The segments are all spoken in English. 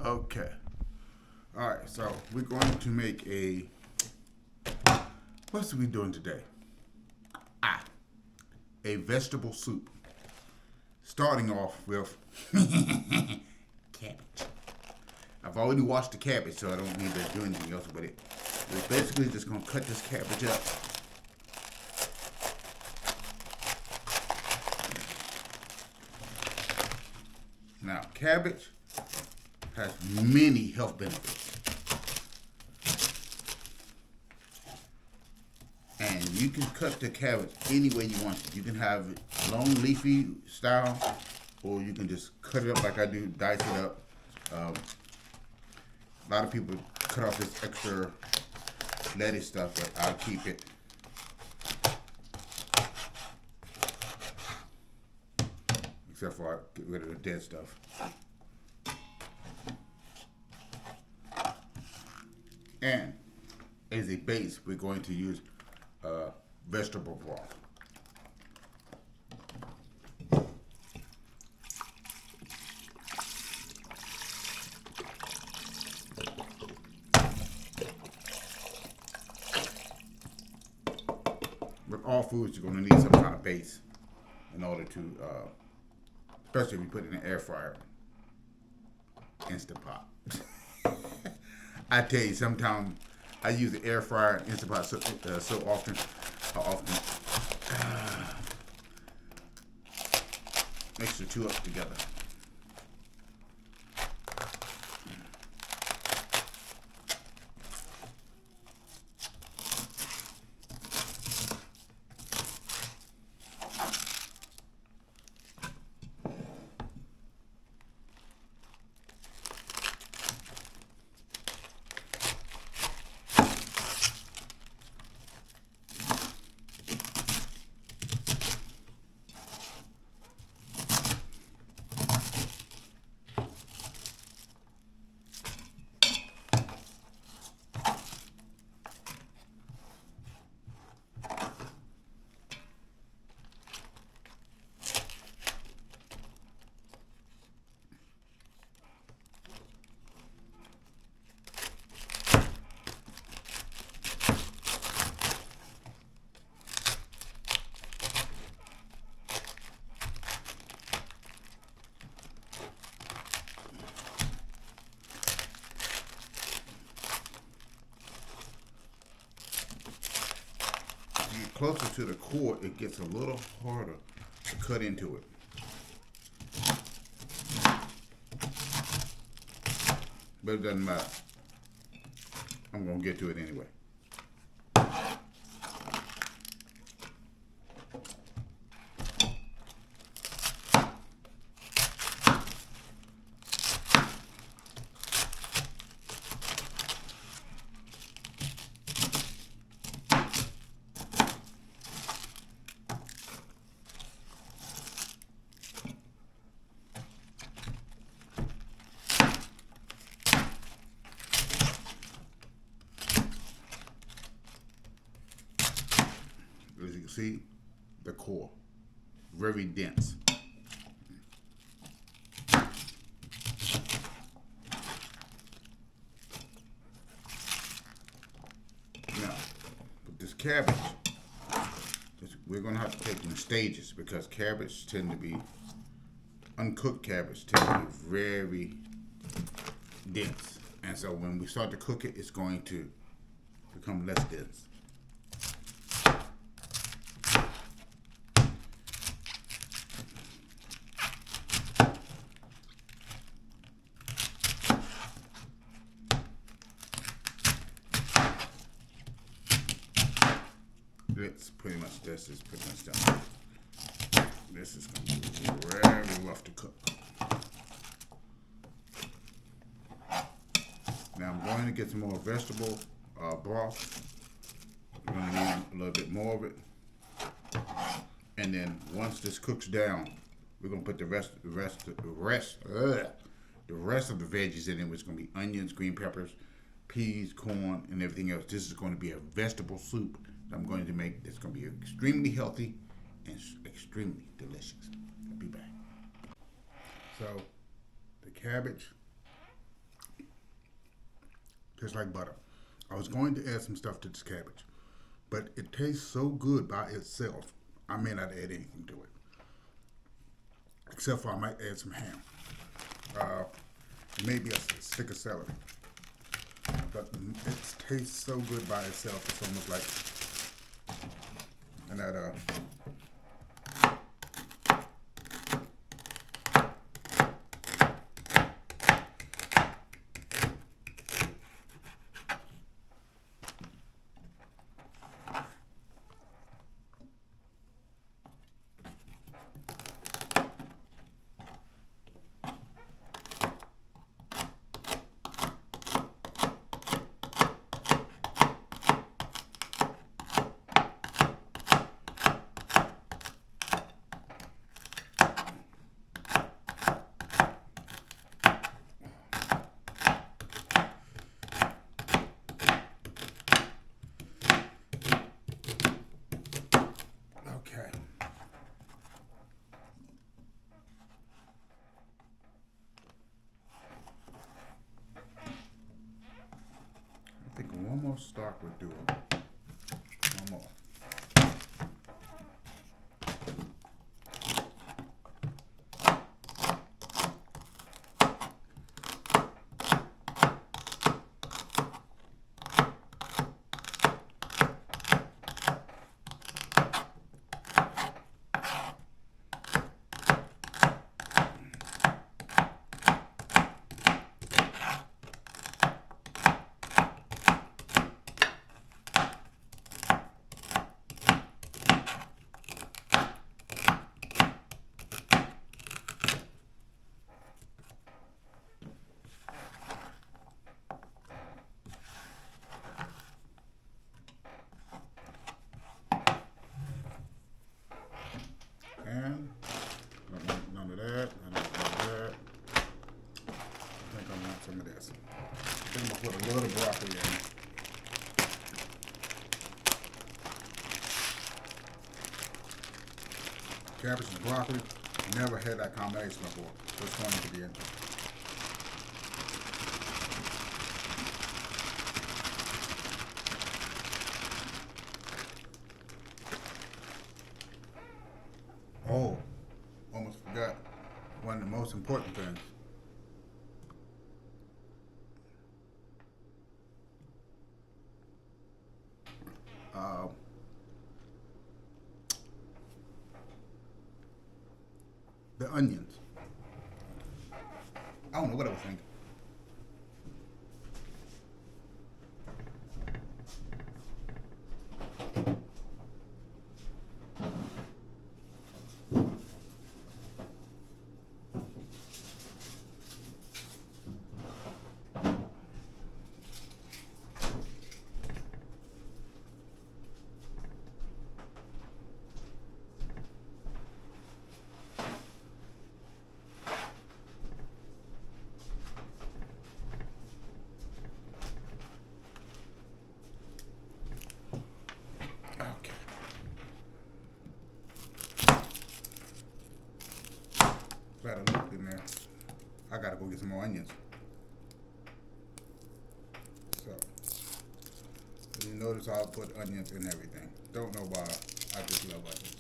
Okay. All right, so we're going to make what's we doing today? A vegetable soup. Starting off with cabbage. I've already washed the cabbage, so I don't need to do anything else with it. We're basically just going to cut this cabbage up. Now, cabbage has many health benefits. And you can cut the cabbage any way you want it. You can have it long leafy style, or you can just cut it up like I do, dice it up. A lot of people cut off this extra lettuce stuff, but I'll keep it. Except for I get rid of the dead stuff. And as a base, we're going to use vegetable broth. With all foods, you're going to need some kind of base in order to, especially if you put it in the air fryer. Instant Pot. I tell you, sometimes I use the air fryer and Instant Pot so often. Mix the two up together. Closer to the core, it gets a little harder to cut into it. But it doesn't matter. I'm going to get to it anyway. As you can see, the core, very dense. Now, with this cabbage, we're going to have to take it in stages because cabbage tend to be, uncooked cabbage tend to be very dense. And so when we start to cook it, it's going to become less dense. It's pretty much this is pretty much done. This is going to be very rough to cook. Now I'm going to get some more vegetable broth. We're going to need a little bit more of it. And then once this cooks down, we're going to put the rest of the veggies in it, which is going to be onions, green peppers, peas, corn, and everything else. This is going to be a vegetable soup I'm going to make. That's going to be extremely healthy and extremely delicious. I'll be back. So the cabbage Tastes like butter. I was going to add some stuff to this cabbage, but it tastes so good by itself, I may not add anything to it. Except for I might add some ham. Maybe a stick of celery. But it tastes so good by itself, it's almost like, and that, okay. I think one more stock would do it. One more. And none of that, none of that. I think I want some of this. I think I'm gonna put a little broccoli in. Cabbage and broccoli. Never had that combination before. So it's going to be interesting. Oh, almost forgot one of the most important things. Uh, the onions. I don't know what I was thinking. Okay. Glad I looked in there. I gotta go get some more onions. So, you notice I'll put onions in everything. Don't know why. I just love onions.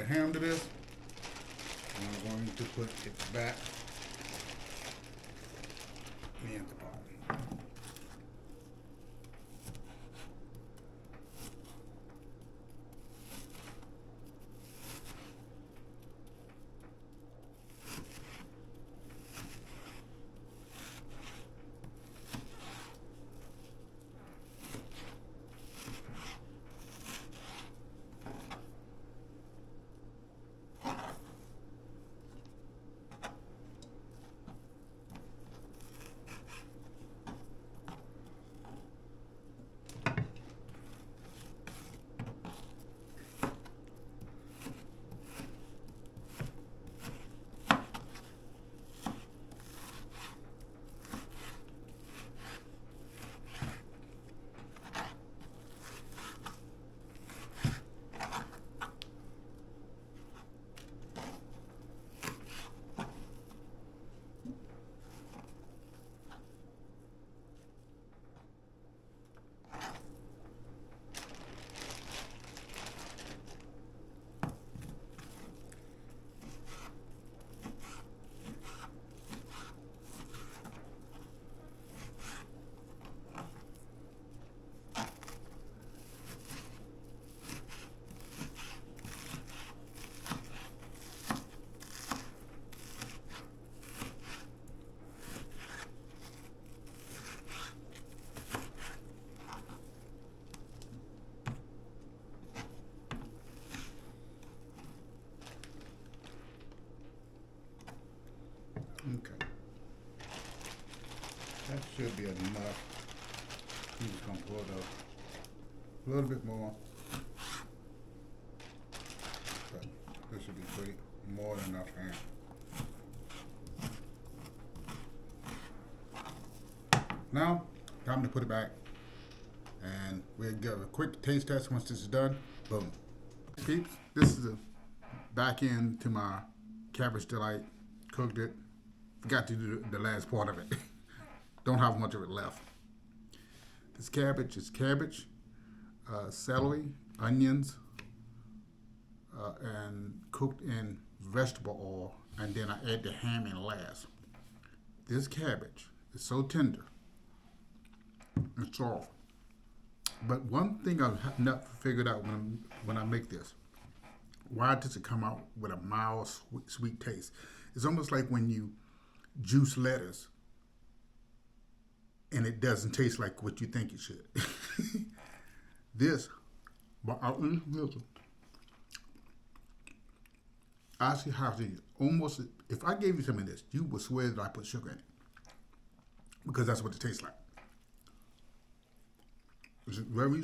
ham to this. And I'm going to put it back in the pot. Okay. That should be enough. I'm just gonna pour it up a little bit more. But this should be pretty more than enough ham. Now, time to put it back. And we'll give a quick taste test once this is done. Boom. Peeps, this is the back end to my Cabbage Delight. Cooked it. Forgot to do the last part of it. Don't have much of it left. This cabbage is cabbage, celery, onions, and cooked in vegetable oil, and then I add the ham in last. This cabbage is so tender and soft. But one thing I have not figured out when I make this, why does it come out with a mild sweet taste? It's almost like when you juice lettuce and it doesn't taste like what you think it should. This, I see how to almost, if I gave you some of this, you would swear that I put sugar in it. Because that's what it tastes like. Is it very,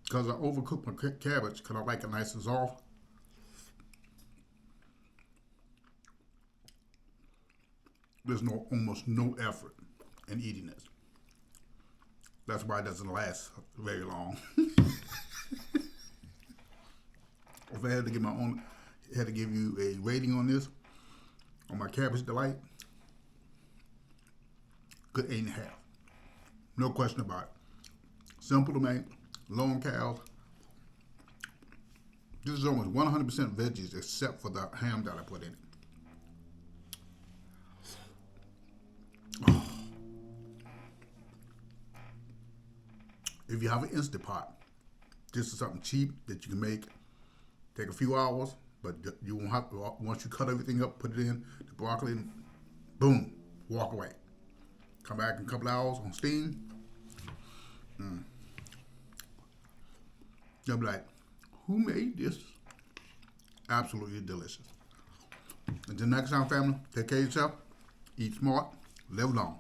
because I overcook my cabbage because I like it nice and soft. There's almost no effort in eating this. That's why it doesn't last very long. If I had to give you a rating on this, on my Cabbage Delight, good 8.5. No question about it. Simple to make, low in calories. This is almost 100% veggies except for the ham that I put in it. If you have an Instant Pot, this is something cheap that you can make. Take a few hours, but you won't have to, once you cut everything up, put it in the broccoli, and boom, walk away. Come back in a couple hours on steam. You'll be like, who made this? Absolutely delicious. Until next time, family, take care of yourself, eat smart, live long.